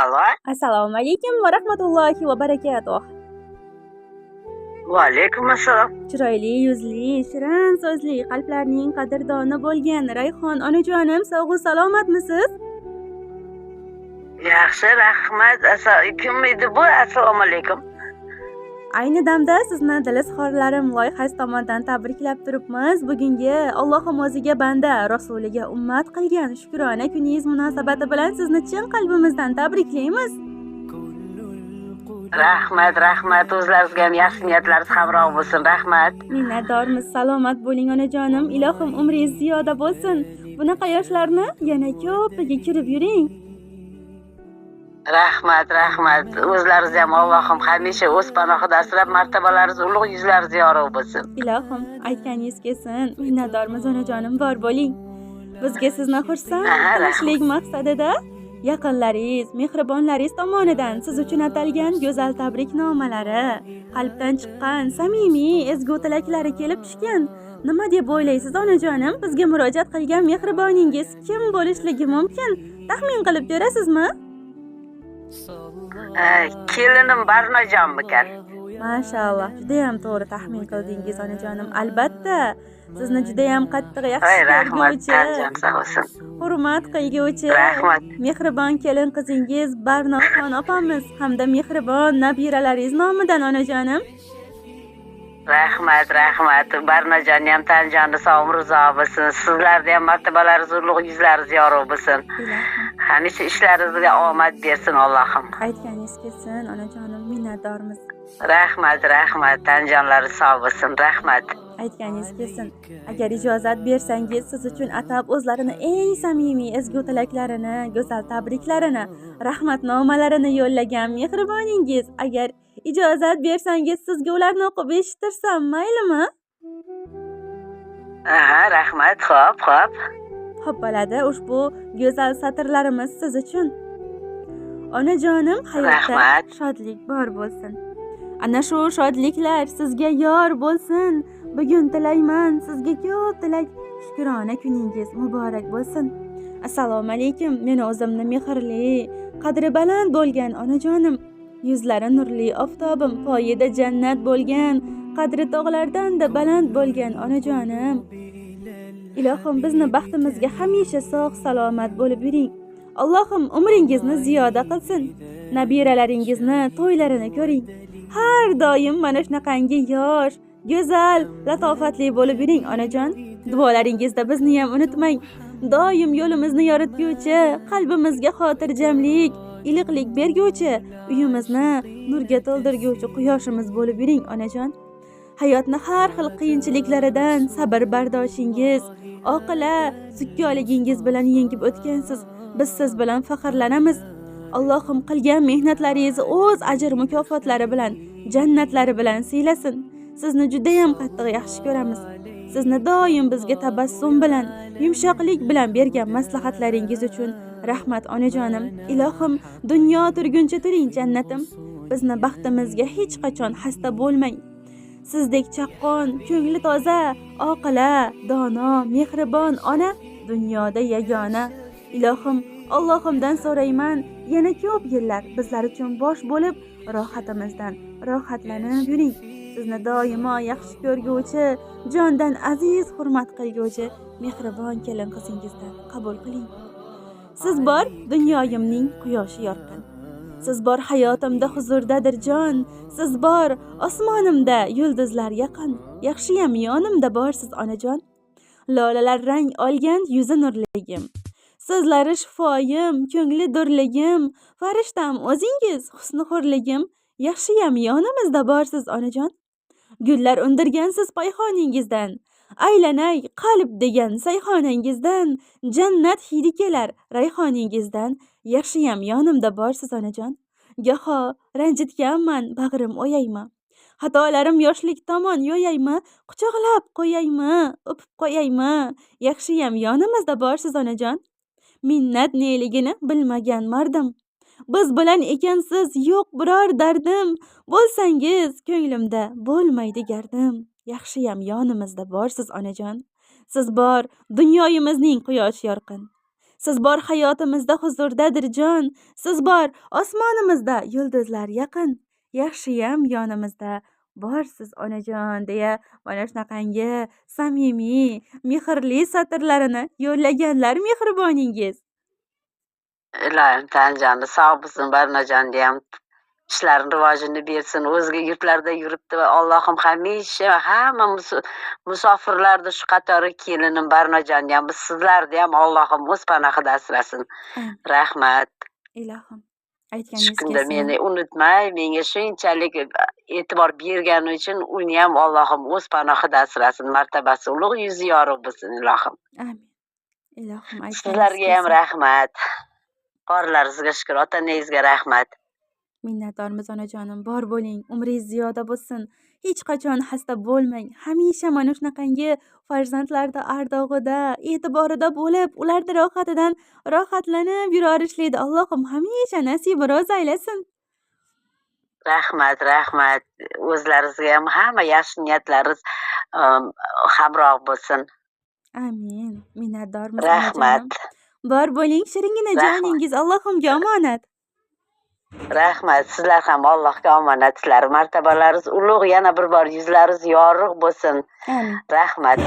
Allo, Assalomu alaykum va rahmatullohi va barakatuh. va alaykum assalom. Chiroyli yuzli, shirin so'zli, qalblarning qadrdoni bo'lgan Rayhon onajonim, sog'-u salomatmisiz? Yaxshi, rahmat. Kim edi bu? Assalomu alaykum. Ayni damda sizni dil izhorlarim loyihasi tomonidan tabriklab turibmiz. Bugungi Allohim o'ziga banda, rasuliga ummat qilgan shukrona kuningiz munosabati bilan sizni chin qalbimizdan tabriklaymiz. Rahmat. O'zlaringizga ham yaxshi niyatlaringiz hamroh bo'lsin. Rahmat. Minnatdormiz. Salomat bo'ling onajonim. Ilohim umringiz ziyoda bo'lsin. Bunaqa yoshlarni yana ko'piga kirib yuring. Rahmat. O'zlaringiz ham Allohim hamisha o'z panohida asrab, martabalaringiz ulug', yuzlaringiz yorug' bo'lsin. Ilohim aytganingiz kelsin. Minnatdormiz onajonim, bor bo'ling. Bizga sizni xursand qilishlik maqsadida yaqinlaringiz, mehribonlaringiz tomonidan siz uchun atalgan go'zal tabriknomalari, qalbdan chiqqan samimiy ezgu tilaklari kelib tushgan. Nima deb o'ylaysiz onajonim? Bizga murojaat qilgan mehriboningiz kim bo'lishligi mumkin? Taxmin qilib ko'rasizmi? Kelinim Barnojonmikan? Mashalloh, juda ham to'g'ri taxmin qildingiz onajonim. Albatta, sizni juda ham qattiq yaxshi ko'rguvchi, hurmat qilguvchi, mehribon kelin qizingiz Barnoxon opamiz hamda mehribon nabiralaringiz nomidan onajonim. Rahmat. Barnojonni ham Tanjonni sog' rizo bo'lsin. Sizlarga ham martabalaringiz ulug', yuzlaringiz yorug' bo'lsin. Hamisha ishlaringizga omad bersin Allohim. Aytganingiz kelsin onajonim, minnatdormiz. Rahmat. Tanjonlari sog' bo'lsin. Rahmat. Aytganingiz kelsin. Agar ijozat bersangiz, siz uchun atab o'zlarini eng samimiy ezgu tilaklarini, go'zal tabriklarini, rahmatnomalarini yo'llagan mehriboningiz, agar ijozat bersangiz, sizga ularni o'qib eshittirsam maylimi? Rahmat. Xo'p. Xo'p bo'ladi, ushbu go'zal satrlarimiz siz uchun. Onajonim, hayotda shodlik bor bo'lsin. Ana shu shodliklar sizga yor bo'lsin. Bugun tilayman sizga ko'p tilak, shukrona kuningiz muborak bo'lsin. Assalomu alaykum. Meni o'zimni mehrli, qadri baland bo'lgan onajonim, yuzlari nurli oftobim, poyida jannat bo'lgan, qadri tog'lardan-da baland bo'lgan onajonim. Ilohim bizni baxtimizga hamisha sog' salomat bo'lib yuring. Allohim umringizni ziyoda qilsin. Nabiralaringizni to'ylarini ko'ring. Har doim mana shunaqangi yosh, go'zal, latofatli bo'lib yuring onajon. Duolaringizda bizni ham unutmang. Doim yo'limizni yoritguvchi, qalbimizga xotirjamlik, iliqlik berguvchi, uyimizni nurga to'ldirguvchi quyoshimiz bo'lib yuring onajon. Hayotni har xil qiyinchiliklaridan sabr bardoshingiz, oqila, sukkoligingiz bilan yengib o'tgansiz. Biz siz bilan faxrlanamiz. Allohim qilgan mehnatlaringizni o'z ajr mukofotlari bilan, jannatlari bilan siylasin. Sizni juda ham qattiq yaxshi ko'ramiz. Sizni doim bizga tabassum bilan, yumshoqlik bilan bergan maslahatlaringiz uchun rahmat onajonim. Ilohim, dunyo turguncha turing jannatim. Bizni baxtimizga hech qachon xasta bo'lmang. Sizdek chaqqon, ko'ngli toza, oqila, dono, mehribon ona dunyoda yagona. Ilohim, Allohimdan so'rayman, yana ko'p yillar bizlar uchun bosh bo'lib, rohatimizdan rohatlanib yuring. Sizni doimo yaxshi ko'rguvchi, jondan aziz hurmat qilguvchi mehribon kelin qizingizdan qabul qiling. Siz bor dunyoyimning quyoshi yorqin. Siz bor hayotimda huzurdadir jon. Siz bor osmonimda yulduzlar yaqin. Yaxshiyam yonimda borsiz onajon. Lolalar rang olgan yuzi nurligim. Sizlari shifoyim, ko'ngli durligim, farishtam o'zingiz, husni hurligim. Yaxshiyam yonimizda borsiz onajon. Gullar undirgansiz payxoningizdan, aylanay qalb degan sayxonangizdan, jannat hidi kelar rayhoningizdan. Yaxshiyam yonimda borsiz onajon. Goho ranjitganman, bag'rim o'yaymi? Xatolarim yoshlik tomon yo'yaymi? Quchoqlab qo'yaymi? O'pib qo'yaymi? Yaxshiyam yonimizda borsiz onajon. Minnat neligini bilmagan mardim. Biz bilan ekansiz yo'q biror dardim. Bo'lsangiz ko'nglimda bo'lmaydi gardim. Yaxshiyam yonimizda borsiz onajon. Siz bor dunyoyimizning quyoshi yorqin. Siz bor hayotimizda huzurdadir jon. Siz bor osmonimizda yulduzlar yaqin. Yaxshiyam yonimizda borsiz onajon deya mana shunaqangi samimiy, mehrli satrlarini yo'llaganlar mehriboningiz. Ilohim tanjonni sog' bo'lsin, Barnojonda ham ishlarini rivojini bersin. O'zga yurtlarda yuribdi va Allohim hamisha hamma musofirlarni shu qatori kelinim Barnojonni ham, biz sizlarni ham Allohim o'z panohida asrasin. Rahmat. Ilohim Shu aytganingiz kunda kelsin. meni unutmay, menga shunchalik e'tibor bergani uchun uni ham Allohim o'z panohida asrasin. Martabasi ulug', yuzi yorug' bo'lsin, ilohim. Amin. Ilohim aytganingiz Sizlarga ham kelsin. rahmat. Qorlaringizga shukr, ota-onangizga rahmat. Minnatdormiz onajonim, bor bo'ling, umringiz ziyoda bo'lsin. Hech qachon xasta bo'lmang. Hamisha mana shunaqangi farzandlarda ardog'ida, e'tiborida bo'lib, ularni rohatidan rohatlanib yurishlikni Allohim hamisha nasib ro'z aylasin. Rahmat, rahmat. O'zlaringizga ham hamma yaxshi niyatlaringiz hamroh bo'lsin. Amin. Minnatdormiz Rahmat. onajonim. Bor bo'ling, shiringina joningiz Allohimga omonat. Rahmat. Sizlar ham Allohga omonatsizlar. Martabalaringiz ulug', yana bir bor yuzlaringiz yorug' bo'lsin. Amin. Rahmat.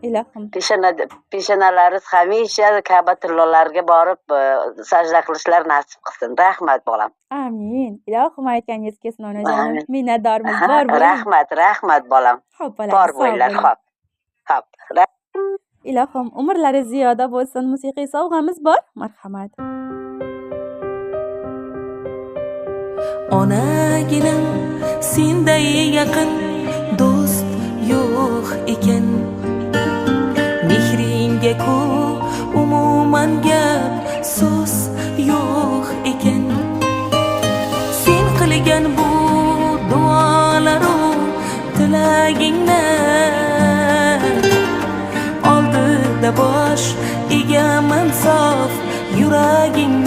Ilohim. Peshonalaringiz hamisha Ka'batullohlarga borib sajda qilishlar nasib qilsin. Rahmat bolam. Amin. Ilohim aytganingiz kelsin onajonim. Amin. Minnatdormiz, bor bo'ling. Rahmat, rahmat bolam. Xo'p, bolam. Bor bo'linglar, xo'p. Xo'p. Ilohim umrlari ziyoda bo'lsin. Musiqiy sovg'amiz bor. Marhamat. Onaginim senday yaqin do'st yo'q ekan. Mehringga ku umuman gap so'z yo'q ekan. Sen qilgan bu duolaru tilaginglar oldida bosh egaman sof yuraging